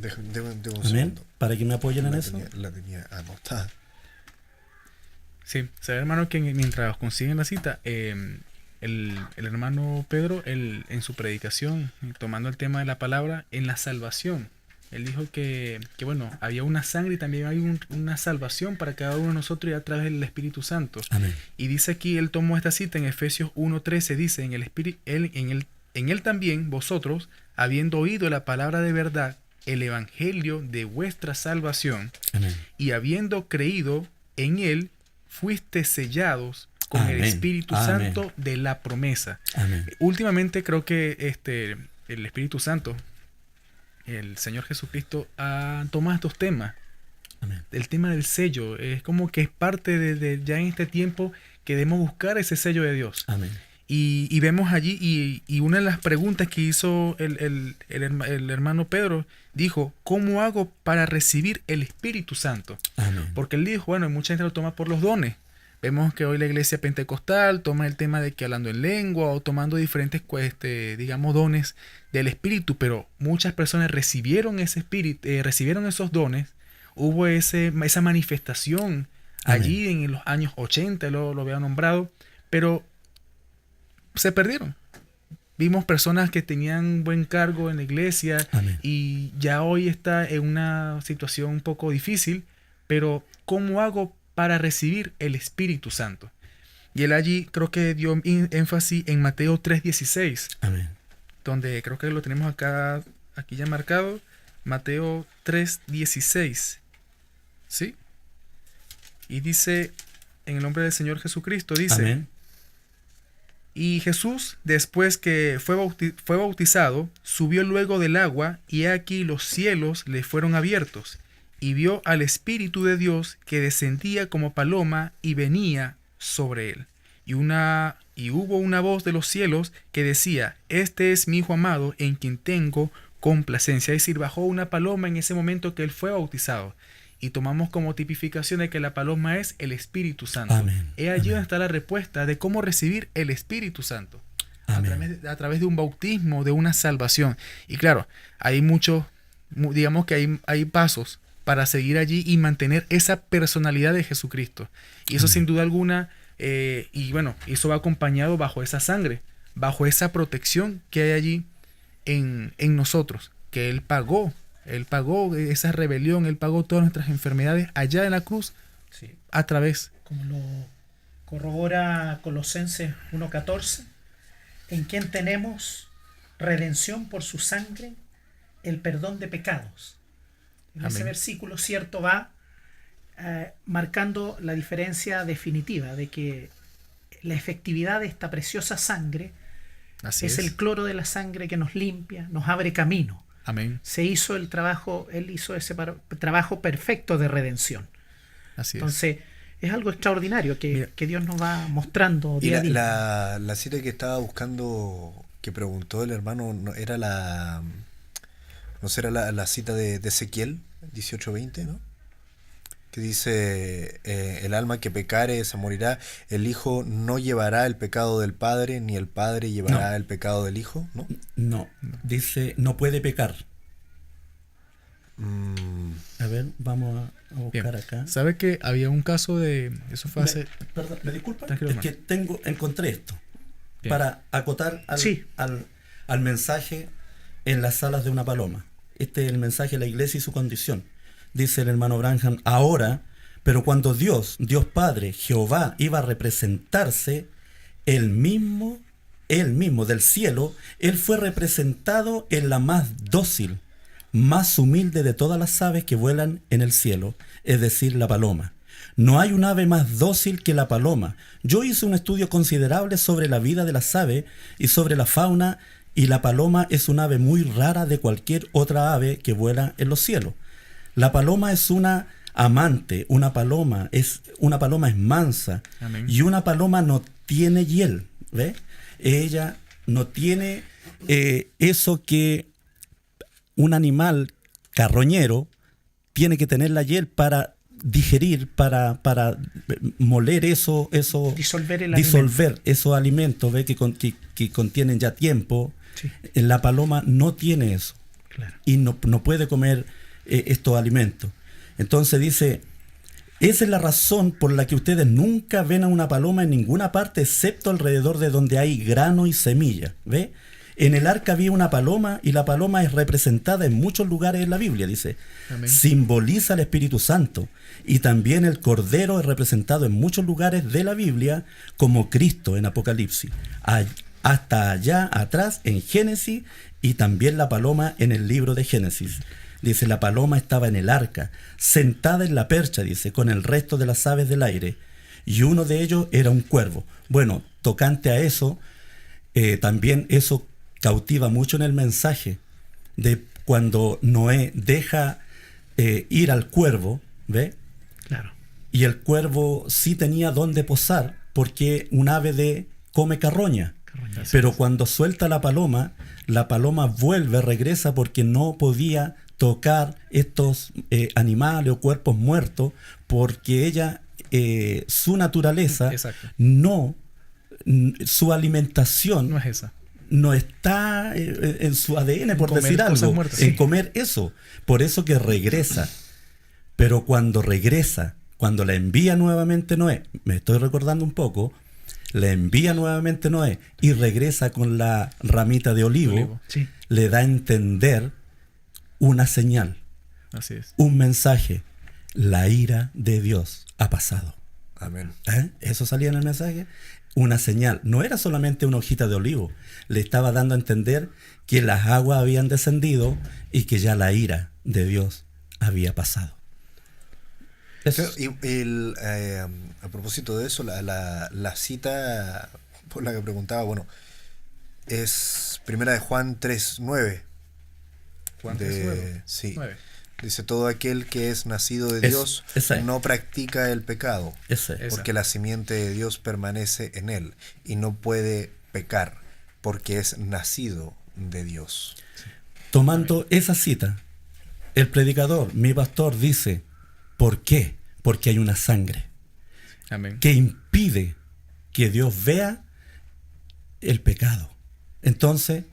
De un Amén. segundo. Para que me apoyen en eso. La tenía anotada. Sí, sabe, hermano, que mientras consiguen la cita, el hermano Pedro, en su predicación, tomando el tema de la palabra, en la salvación, él dijo que bueno, había una sangre y también hay una salvación para cada uno de nosotros y a través del Espíritu Santo. Amén. Y dice aquí, él tomó esta cita en Efesios 1:13, dice, en él también vosotros, habiendo oído la palabra de verdad, el evangelio de vuestra salvación, Amén. y habiendo creído en él, fuiste sellados con Amén. el Espíritu Amén. Santo de la promesa. Amén. Últimamente creo que el Espíritu Santo, el Señor Jesucristo, ha tomado estos temas. Amén. El tema del sello es como que es parte de ya en este tiempo que debemos buscar ese sello de Dios. Amén. Y vemos allí, y una de las preguntas que hizo el hermano Pedro, dijo, ¿cómo hago para recibir el Espíritu Santo? Amén. Porque él dijo, bueno, mucha gente lo toma por los dones. Vemos que hoy la iglesia pentecostal toma el tema de que hablando en lengua o tomando diferentes, digamos, dones del Espíritu, pero muchas personas recibieron ese Espíritu, recibieron esos dones, hubo esa manifestación allí en los años 80, lo había nombrado, pero se perdieron. vimos personas que tenían buen cargo en la iglesia Amén. y ya hoy está en una situación un poco difícil, pero ¿cómo hago para recibir el Espíritu Santo? Y él allí creo que dio énfasis en Mateo 3:16, Amén. donde creo que lo tenemos aquí ya marcado, Mateo 3:16, ¿sí? Y dice, en el nombre del Señor Jesucristo, dice: Amén. Y Jesús, después que fue bautizado, subió luego del agua, y he aquí los cielos le fueron abiertos, y vio al Espíritu de Dios que descendía como paloma y venía sobre él. Y hubo una voz de los cielos que decía: Este es mi Hijo amado, en quien tengo complacencia. Es decir, bajó una paloma en ese momento que él fue bautizado. Y tomamos como tipificación de que la paloma es el Espíritu Santo. Amén. He allí Amén. donde está la respuesta de cómo recibir el Espíritu Santo. Amén. A través de un bautismo, de una salvación. Y claro, hay digamos que hay pasos para seguir allí y mantener esa personalidad de Jesucristo. Y eso sin duda alguna, y bueno, eso va acompañado bajo esa sangre, bajo esa protección que hay allí en nosotros, que Él pagó esa rebelión, Él pagó todas nuestras enfermedades allá en la cruz, Sí. a través. Como lo corrobora Colosenses 1:14, en quien tenemos redención por su sangre, el perdón de pecados. En ese Amén. versículo, cierto, va marcando la diferencia definitiva de que la efectividad de esta preciosa sangre Así es el cloro de la sangre que nos limpia, nos abre camino. Amén. Se hizo el trabajo, Él hizo ese trabajo perfecto de redención. Así es. Entonces, es algo extraordinario Mira. que Dios nos va mostrando Y día a día. la cita que estaba buscando, que preguntó el hermano, era no será la cita de Ezequiel 18:20, ¿no? Que dice, el alma que pecare se morirá, el hijo no llevará el pecado del padre, ni el padre llevará No. el pecado del hijo, ¿no? No, dice, no puede pecar. A ver, vamos a buscar Bien. acá. ¿Sabe que había un caso de... Eso fue hace... Perdón, ¿me disculpa? Tranquilo, Es hermano. que encontré esto. Bien. Para acotar Sí. al mensaje en las salas de una paloma. Este es el mensaje de la iglesia y su condición. Dice el hermano Branham: ahora, pero cuando Dios Padre, Jehová, iba a representarse, él mismo del cielo, él fue representado en la más dócil, más humilde de todas las aves que vuelan en el cielo, es decir, la paloma. No hay un ave más dócil que la paloma. Yo hice un estudio considerable sobre la vida de las aves y sobre la fauna, y la paloma es un ave muy rara de cualquier otra ave que vuela en los cielos. La paloma es una amante, una paloma es mansa. Amén. Y una paloma no tiene hiel, ¿ve? Ella no tiene eso que un animal carroñero tiene que tener la hiel para digerir, para moler disolver esos alimentos, ¿ve? Que contienen ya tiempo. Sí. La paloma no tiene eso. Claro. Y no puede comer estos alimentos. Entonces dice, esa es la razón por la que ustedes nunca ven a una paloma en ninguna parte excepto alrededor de donde hay grano y semilla. ¿Ve? En el arca había una paloma, y la paloma es representada en muchos lugares en la Biblia, dice. Amén. Simboliza al Espíritu Santo. Y también el Cordero es representado en muchos lugares de la Biblia como Cristo en Apocalipsis. Hasta allá atrás en Génesis, y también la paloma en el libro de Génesis. Dice, la paloma estaba en el arca, sentada en la percha, dice, con el resto de las aves del aire, y uno de ellos era un cuervo. Bueno, tocante a eso, también eso cautiva mucho en el mensaje de cuando Noé deja ir al cuervo, ¿ve? Claro. Y el cuervo sí tenía dónde posar, porque un ave come carroña. Pero cuando suelta la paloma vuelve, regresa, porque no podía tocar estos animales o cuerpos muertos, porque ella, su naturaleza, Exacto. su alimentación No es esa. no está en su ADN, por Comer decir cosas algo, muertas, en sí. comer eso. Por eso que regresa. Pero cuando regresa, cuando la envía nuevamente Noé, me estoy recordando un poco, le envía nuevamente Noé y regresa con la ramita de olivo, Sí. le da a entender una señal, Así es. un mensaje. La ira de Dios ha pasado. Amén. Eso salía en el mensaje. Una señal. No era solamente una hojita de olivo. Le estaba dando a entender que las aguas habían descendido y que ya la ira de Dios había pasado. Eso. Y a propósito de eso, la cita por la que preguntaba, bueno, es primera de Juan 3:9. Juan 3:9. Sí. 9. Dice, todo aquel que es nacido de Es- Dios esa es. no practica el pecado, Ese. Esa. porque la simiente de Dios permanece en él y no puede pecar, porque es nacido de Dios. Tomando esa cita, el predicador, mi pastor, dice, ¿por qué? Porque hay una sangre Amén. que impide que Dios vea el pecado. Entonces,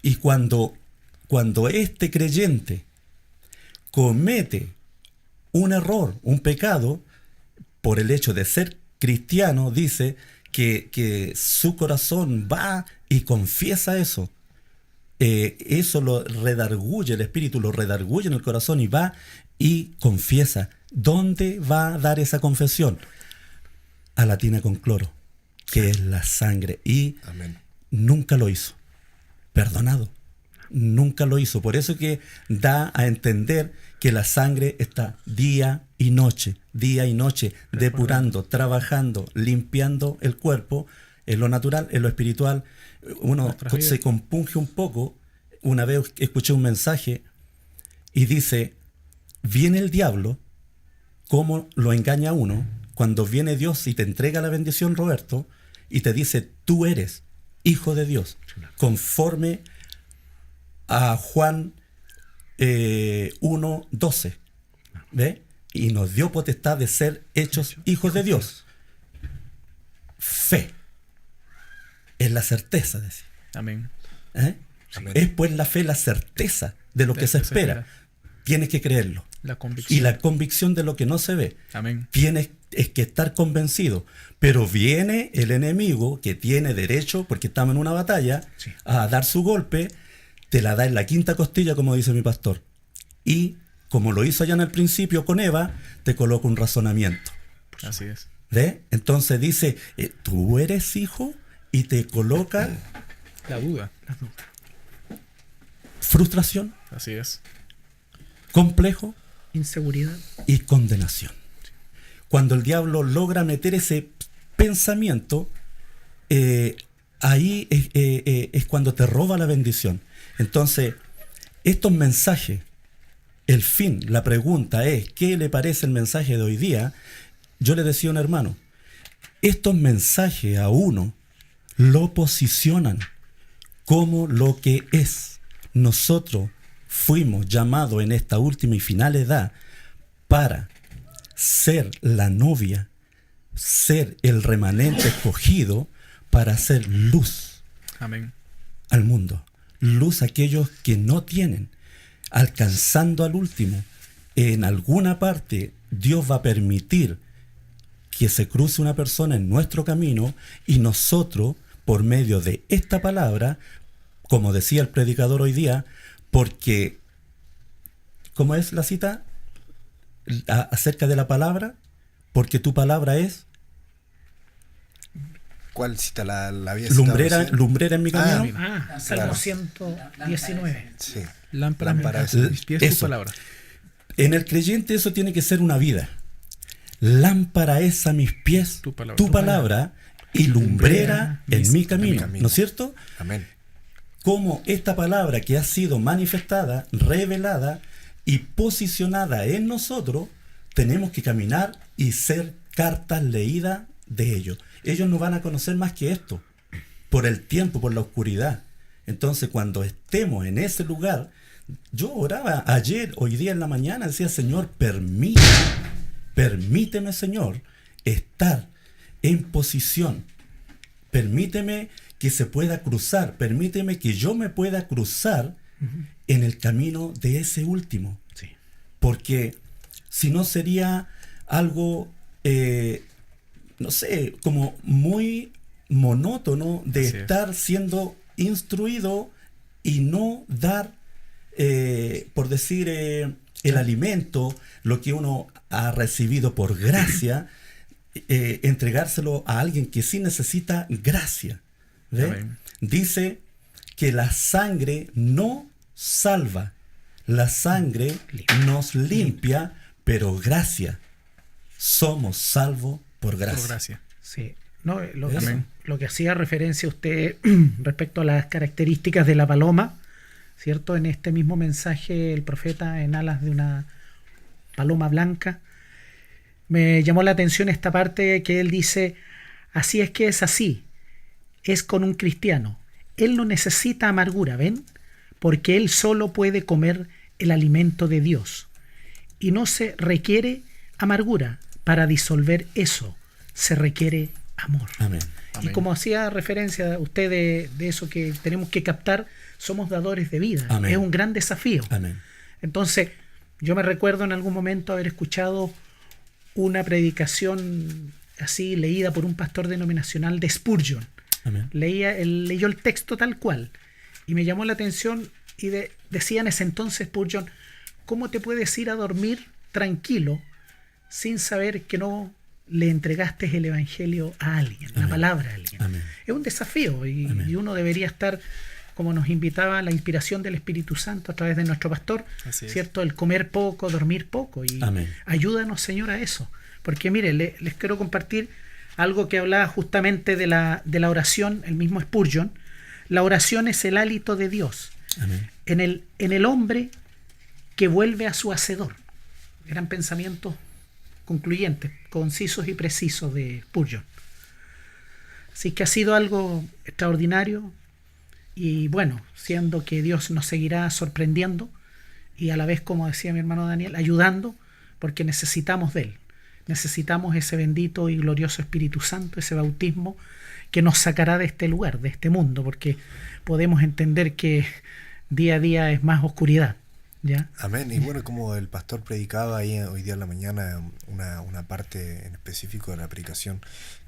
y cuando este creyente comete un error, un pecado, por el hecho de ser cristiano, dice que su corazón va y confiesa eso. Eso lo redarguye, el Espíritu lo redarguye en el corazón y va y confiesa. ¿Dónde va a dar esa confesión? A la tina con cloro, que es la sangre. Y Amén. nunca lo hizo. Perdonado. Nunca lo hizo. Por eso que da a entender que la sangre está día y noche, depurando, trabajando, limpiando el cuerpo, en lo natural, en lo espiritual. Uno Nuestras vidas. se compunge un poco. Una vez escuché un mensaje y dice, viene el diablo, cómo lo engaña a uno, cuando viene Dios y te entrega la bendición, Roberto, y te dice, tú eres hijo de Dios, conforme a Juan 1:12, ¿ve? Y nos dio potestad de ser hechos hijos de Dios. Fe es la certeza, decía. Amén. ¿Eh? Amén. Es pues la fe la certeza de lo que se espera. Tienes que creerlo. La convicción. Y la convicción de lo que no se ve. Amén. Tienes que estar convencido. Pero viene el enemigo que tiene derecho, porque estamos en una batalla, Sí. a dar su golpe, te la da en la quinta costilla, como dice mi pastor. Y como lo hizo allá en el principio con Eva, te coloca un razonamiento. Así es. ¿Ve? Entonces dice, tú eres hijo, y te coloca La duda. frustración, Así es. complejo Inseguridad. y condenación. Cuando el diablo logra meter ese pensamiento, ahí es cuando te roba la bendición. Entonces, estos mensajes, el fin, la pregunta es, ¿qué le parece el mensaje de hoy día? Yo le decía a un hermano, estos mensajes a uno lo posicionan como lo que es. Nosotros fuimos llamados en esta última y final edad para ser la novia, ser el remanente escogido para hacer luz Amén. al mundo. Luz a aquellos que no tienen, alcanzando al último. En alguna parte Dios va a permitir que se cruce una persona en nuestro camino y nosotros, por medio de esta palabra, como decía el predicador hoy día, porque, ¿cómo es la cita acerca de la palabra? Porque tu palabra es ¿Cuál cita? ¿La había citado recién? lumbrera en mi camino. Ah, Salmo Claro. 119. Sí. Lámpara es a mis pies eso. tu palabra. En el creyente eso tiene que ser una vida. Lámpara es a mis pies Tu palabra. tu palabra y lumbrera en mi camino. camino. ¿No es cierto? Amén. Como esta palabra que ha sido manifestada, revelada y posicionada en nosotros, tenemos que caminar y ser cartas leídas de ellos. Ellos no van a conocer más que esto, por el tiempo, por la oscuridad. Entonces, cuando estemos en ese lugar, yo oraba ayer, hoy día en la mañana, decía, Señor, permíteme, Señor, estar en posición. Permíteme que se pueda cruzar, permíteme que yo me pueda cruzar en el camino de ese último. Sí. Porque si no sería algo no sé, como muy monótono de Así es. estar siendo instruido y no dar, por decir, el alimento, lo que uno ha recibido por gracia, entregárselo a alguien que sí necesita gracia. ¿Ve? Amén. Dice que la sangre no salva, la sangre nos limpia, pero gracia. Somos salvos por gracia. Por gracia. Sí. No, Amén. lo que hacía referencia usted respecto a las características de la paloma, ¿cierto? En este mismo mensaje, el profeta en alas de una paloma blanca, me llamó la atención esta parte que él dice: así es que es así, es con un cristiano. Él no necesita amargura, ¿ven? Porque él solo puede comer el alimento de Dios. Y no se requiere amargura para disolver eso, se requiere amor. Amén. Y Amén. como hacía referencia usted de eso que tenemos que captar, somos dadores de vida. Amén. Es un gran desafío. Amén. Entonces, yo me recuerdo en algún momento haber escuchado una predicación así leída por un pastor denominacional de Spurgeon. Amén. Leyó el texto tal cual y me llamó la atención y decía en ese entonces Spurgeon: ¿cómo te puedes ir a dormir tranquilo sin saber que no le entregaste el evangelio a alguien, la Amén. palabra a alguien? Amén. Es un desafío Amén. y uno debería estar, como nos invitaba la inspiración del Espíritu Santo a través de nuestro pastor, Así es. ¿cierto? El comer poco, dormir poco. Y Amén. ayúdanos, Señor, a eso. Porque mire, les quiero compartir algo que hablaba justamente de la oración, el mismo Spurgeon. La oración es el hálito de Dios Amén. en el hombre que vuelve a su hacedor. Eran pensamientos concluyentes, concisos y precisos de Spurgeon. Así que ha sido algo extraordinario y bueno, siendo que Dios nos seguirá sorprendiendo y a la vez, como decía mi hermano Daniel, ayudando, porque necesitamos de Él. Necesitamos ese bendito y glorioso Espíritu Santo, ese bautismo que nos sacará de este lugar, de este mundo, porque podemos entender que día a día es más oscuridad. ¿Ya? Amén. Y bueno, como el pastor predicaba ahí hoy día en la mañana una parte en específico de la predicación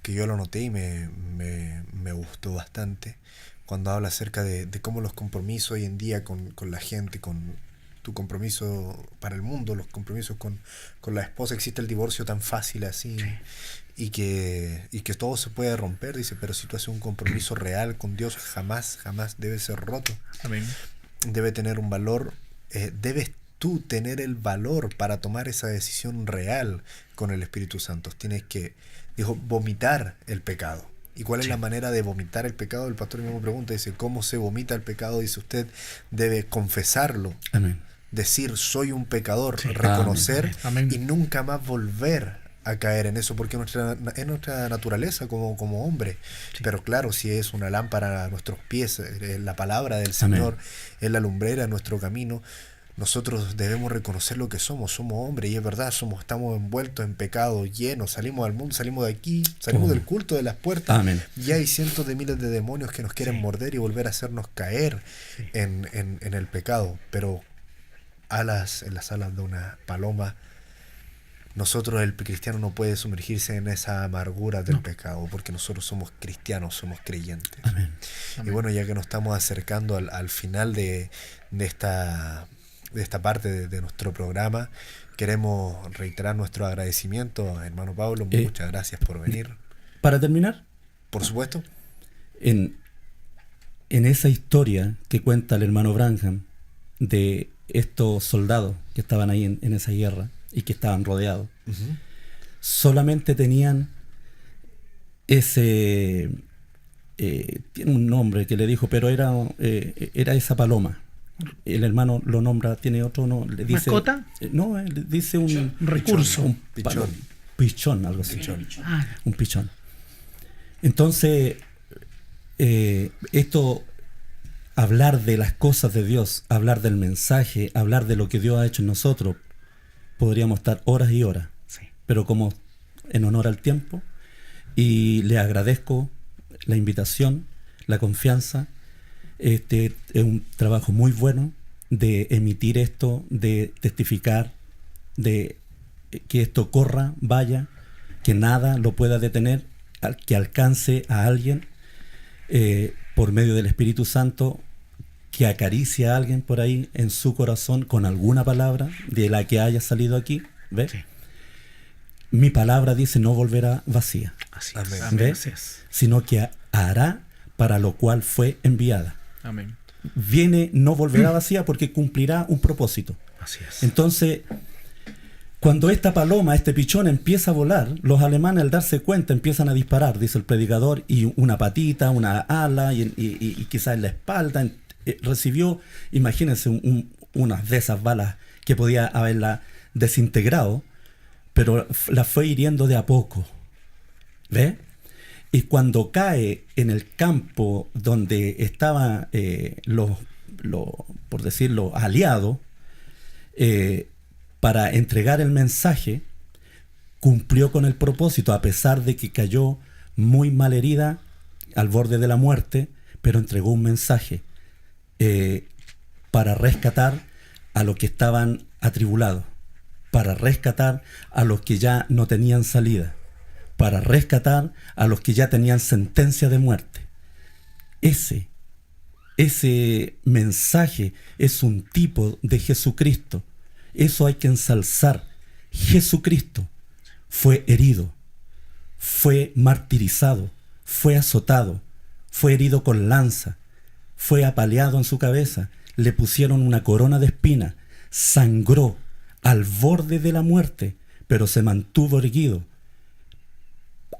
que yo lo noté y me gustó bastante, cuando habla acerca de cómo los compromisos hoy en día con la gente, con tu compromiso para el mundo, los compromisos con la esposa, existe el divorcio tan fácil así. Sí. Y que todo se puede romper, dice, pero si tú haces un compromiso real con Dios, jamás debe ser roto. Amén. Debe tener un valor. Debes tú tener el valor para tomar esa decisión real con el Espíritu Santo. Tienes que, dijo, vomitar el pecado. ¿Y cuál es la manera de vomitar el pecado? El pastor mismo pregunta, dice, ¿cómo se vomita el pecado? Dice, usted debe confesarlo. Amén. Decir, soy un pecador, reconocer Amén. Y nunca más volver a caer en eso, porque es nuestra naturaleza como hombre. Sí. Pero claro, si es una lámpara a nuestros pies, la palabra del Señor, es la lumbrera en nuestro camino, nosotros debemos reconocer lo que somos hombres, y es verdad, estamos envueltos en pecado, llenos, salimos al mundo, salimos de aquí, salimos del culto de las puertas. Amén. Y hay cientos de miles de demonios que nos quieren morder y volver a hacernos caer en el pecado, pero en las alas de una paloma, nosotros, el cristiano, no puede sumergirse en esa amargura del pecado, porque nosotros somos cristianos, somos creyentes. Amén. Y bueno, ya que nos estamos acercando al final de esta parte de nuestro programa, queremos reiterar nuestro agradecimiento, hermano Pablo. Muchas gracias por venir. Para terminar, por supuesto, en esa historia que cuenta el hermano Branham de estos soldados que estaban ahí en esa guerra y que estaban rodeados, solamente tenían ese tiene un nombre que le dijo, pero era esa paloma. El hermano lo nombra, tiene otro, no le dice ¿mascota? No, le dice un recurso, un pichón, algo así. Un pichón. Entonces, esto, hablar de las cosas de Dios, hablar del mensaje, hablar de lo que Dios ha hecho en nosotros, podríamos estar horas y horas. Sí. Pero como en honor al tiempo, y le agradezco la invitación, la confianza. Es un trabajo muy bueno de emitir esto, de testificar, de que esto corra, vaya, que nada lo pueda detener, que alcance a alguien por medio del Espíritu Santo, que acaricie a alguien por ahí en su corazón con alguna palabra de la que haya salido aquí. ¿Ves? Sí. Mi palabra, dice, no volverá vacía. Así Amén. es. Amén. ¿Ves? Así es. Sino que hará para lo cual fue enviada. Amén. No volverá vacía porque cumplirá un propósito. Así es. Entonces, cuando esta paloma, este pichón empieza a volar, los alemanes al darse cuenta empiezan a disparar, dice el predicador, y una patita, una ala y quizás en la espalda recibió, imagínense, unas de esas balas que podía haberla desintegrado, pero la fue hiriendo de a poco. ¿Ve? Y cuando cae en el campo donde estaban por decirlo, aliados, para entregar el mensaje, cumplió con el propósito, a pesar de que cayó muy mal herida, al borde de la muerte, pero entregó un mensaje para rescatar a los que estaban atribulados, para rescatar a los que ya no tenían salida, para rescatar a los que ya tenían sentencia de muerte. Ese mensaje es un tipo de Jesucristo. Eso hay que ensalzar. Jesucristo fue herido, fue martirizado, fue azotado, fue herido con lanza, fue apaleado en su cabeza, le pusieron una corona de espinas, sangró al borde de la muerte, pero se mantuvo erguido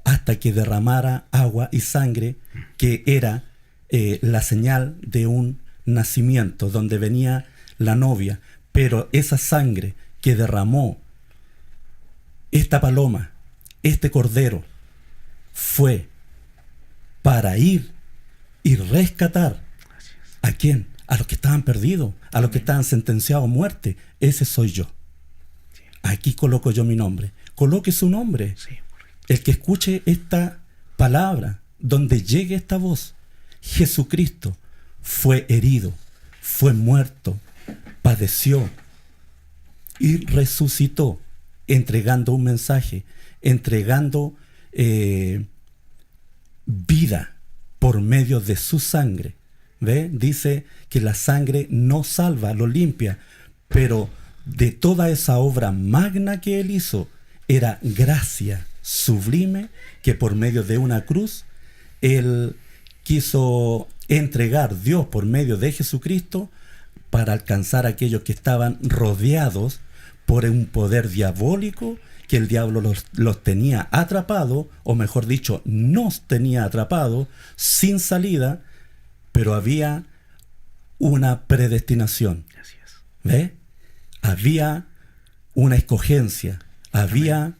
hasta que derramara agua y sangre, que era la señal de un nacimiento, donde venía la novia. Pero esa sangre que derramó esta paloma, este cordero, fue para ir y rescatar. ¿A quién? A los que estaban perdidos, a los que estaban sentenciados a muerte. Ese soy yo. Aquí coloco yo mi nombre. Coloque su nombre. Sí. El que escuche esta palabra, donde llegue esta voz, Jesucristo fue herido, fue muerto, padeció y resucitó, entregando un mensaje, entregando vida por medio de su sangre. ¿Ve? Dice que la sangre no salva, lo limpia, pero de toda esa obra magna que él hizo, era gracia sublime que por medio de una cruz él quiso entregar, Dios por medio de Jesucristo, para alcanzar a aquellos que estaban rodeados por un poder diabólico, que el diablo los tenía atrapados, o mejor dicho, nos tenía atrapados, sin salida, pero había una predestinación. Así es. ¿Ve? Había una escogencia, había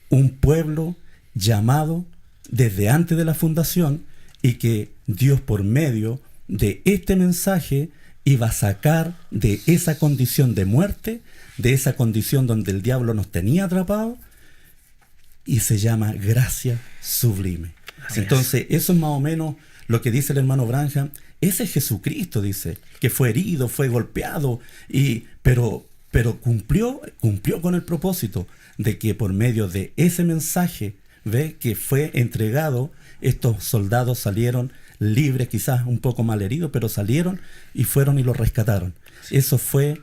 un pueblo llamado desde antes de la fundación, y que Dios por medio de este mensaje iba a sacar de esa condición de muerte, de esa condición donde el diablo nos tenía atrapados, y se llama gracia sublime. Así Entonces, eso es más o menos lo que dice el hermano Branham. Ese es Jesucristo, dice, que fue herido, fue golpeado, pero cumplió con el propósito de que por medio de ese mensaje, ve, que fue entregado, estos soldados salieron libres, quizás un poco mal heridos, pero salieron y fueron y los rescataron. Sí. Eso fue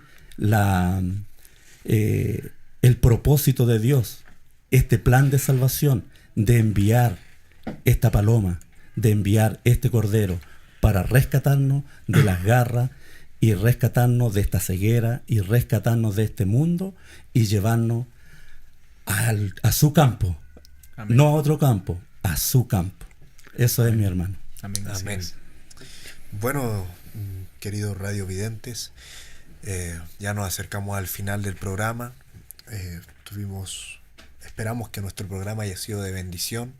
el propósito de Dios, este plan de salvación, de enviar esta paloma, de enviar este cordero para rescatarnos de las garras y rescatarnos de esta ceguera y rescatarnos de este mundo y llevarnos a su campo. Amén. No a otro campo, a su campo. Eso Amén. Es, mi hermano. Amén. Amén. Bueno, queridos radiovidentes, ya nos acercamos al final del programa. Esperamos que nuestro programa haya sido de bendición.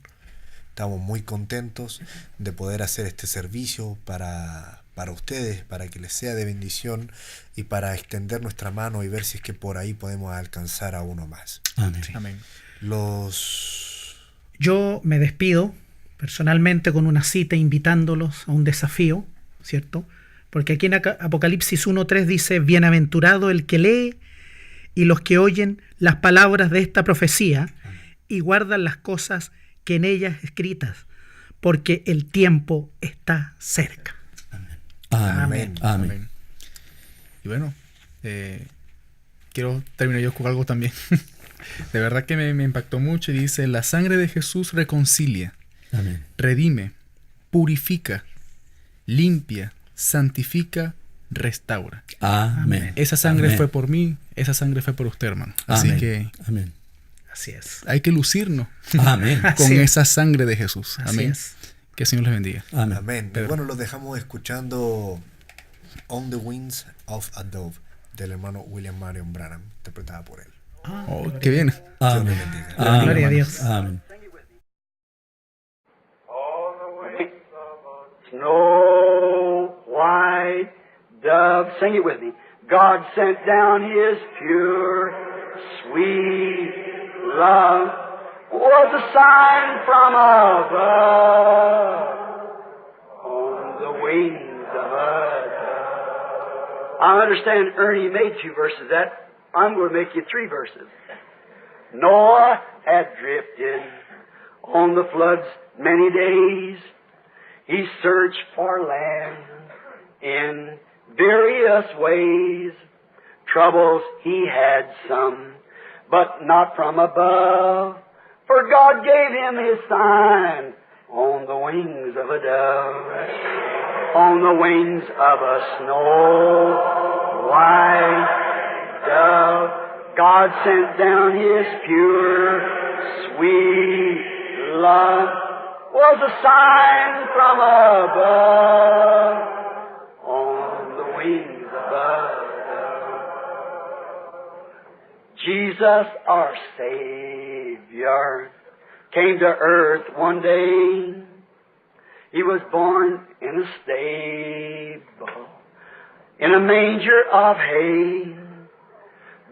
Estamos muy contentos de poder hacer este servicio para ustedes, para que les sea de bendición y para extender nuestra mano y ver si es que por ahí podemos alcanzar a uno más. Amén. Amén. Yo me despido personalmente con una cita invitándolos a un desafío, ¿cierto? Porque aquí en Apocalipsis 1:3 dice: bienaventurado el que lee y los que oyen las palabras de esta profecía y guardan las cosas que en ellas escritas, porque el tiempo está cerca. Amén. Amén. Y bueno, quiero terminar yo con algo también. De verdad que me impactó mucho. Y dice: la sangre de Jesús reconcilia, Amén. redime, purifica, limpia, santifica, restaura. Amén. Esa sangre Amén. fue por mí, esa sangre fue por usted, hermano. Así Amén. que Amén. Así es. hay que lucirnos Amén. con Así es. esa sangre de Jesús. Así Amén. es. Que el Señor les bendiga. Amén. Amén. Y Pedro. bueno, los dejamos escuchando On the Wings of a Dove del hermano William Marion Branham, interpretada por él. Oh, qué bien. Amén. Dios les bendiga. Amén. Gloria a Dios. Amén. Snow white dove, sing it with me. God sent down His pure, sweet love, was a sign from above on the wings of a dove. I understand Ernie made 2 verses. That I'm going to make you 3 verses. Noah had drifted on the flood's many days. He searched for land in various ways. Troubles he had some, but not from above. For God gave him His sign on the wings of a dove, on the wings of a snow white dove. God sent down His pure, sweet love, was a sign from above on the wings of a dove. Jesus, our Savior, came to earth one day. He was born in a stable, in a manger of hay.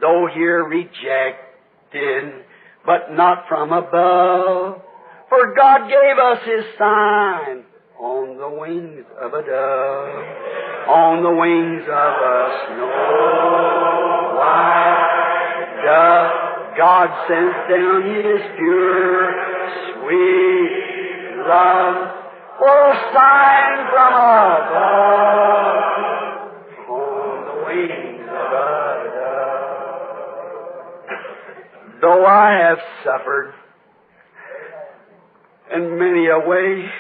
Though here rejected, but not from above. For God gave us His sign on the wings of a dove, on the wings of a snow white dove. God sent down His pure, sweet love for a sign from above, on the wings of a dove. Though I have suffered in many a way,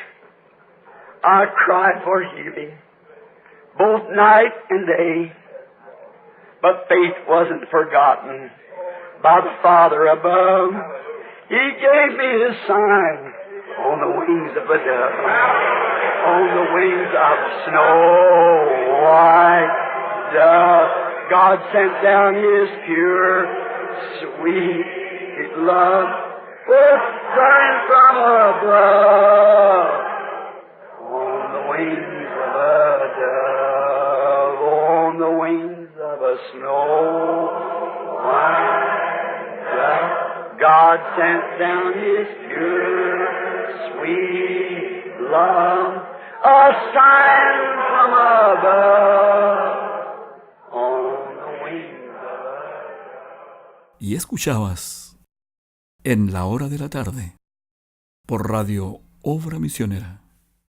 I cried for healing, both night and day. But faith wasn't forgotten by the Father above. He gave me His sign on the wings of a dove, on the wings of a snow white dove. God sent down His pure, sweet love, with sign from above, on the wings of a dove, on the wings of a snow white dove. God sent down His pure, sweet love, a sign from above, on the wings of a dove. Y escuchabas En la Hora de la Tarde por Radio Obra Misionera.